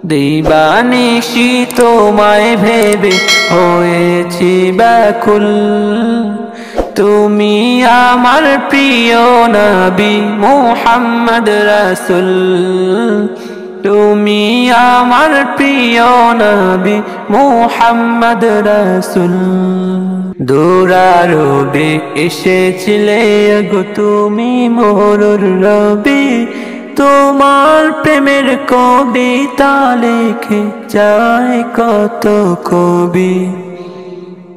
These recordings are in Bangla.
দিবানিশি তোমায় ভেবে হয়েছি ব্যাকুল। তুমি আমার প্রিয় নবী মুহাম্মদ রাসূল। তুমি আমার প্রিয় নবী মুহাম্মদ রাসূল। দুরারোবে এসেছিলে গো তুমি মোর রবি। তোমার প্রেমের কবিতা লিখে যায় কত কবি।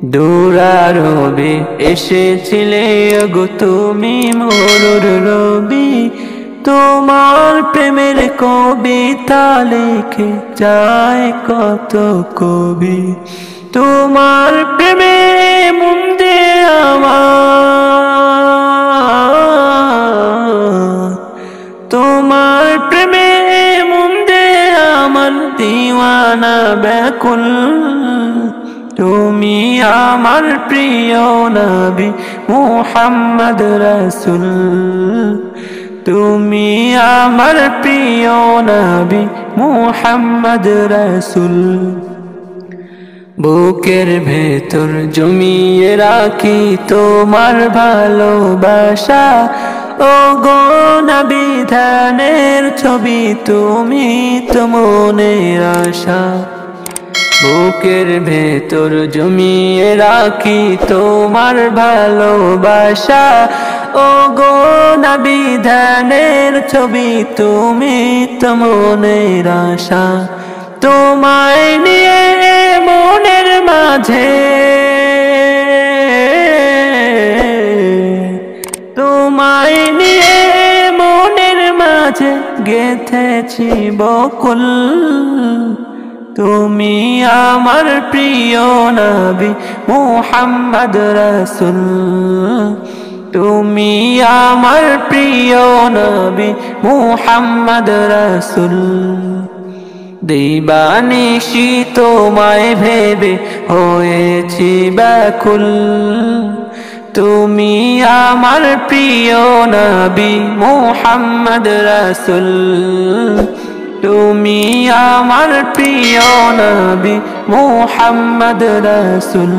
দুরারোবে এসেছিলে গো তুমি মোর রবি। তোমার প্রেমের কবিতা লিখে যায় কত কবি। তোমার প্রেমে মন দে আমার, তোমার প্রেমে মন দে আমার দিওয়ানা ব্যাকুল। তুমি আমার প্রিয় নবী মুহাম্মদ রাসূল। তুমি আমার প্রিয় নবী মুহাম্মদ রাসূল। বুকের ভেতর জমিয়ে রাখি তোমার ভালোবাসা। ও গো নবী ধ্যানের ছবি তুমি তো মনের আশা। বুকের ভেতর জমিয়ে রাখি তোমার ভালোবাসা। ও গো নবী ধ্যানের ছবি তুমি তো মনের আশা। তোমায় নিয়ে মনের মাঝে, তোমায় নিয়ে মনের মাঝে গেঁথেছি বকুল। তুমি আমার প্রিয় নবী মুহাম্মদ রাসূল। তুমি আমার প্রিয় নবী মুহাম্মদ রাসূল। দিবানিশি তোমায় ভেবে হয়েছি ব্যাকুল। তুমি আমার প্রিয় নবী মুহাম্মদ রাসূল। তুমি আমার প্রিয় নবী মুহাম্মদ রাসূল।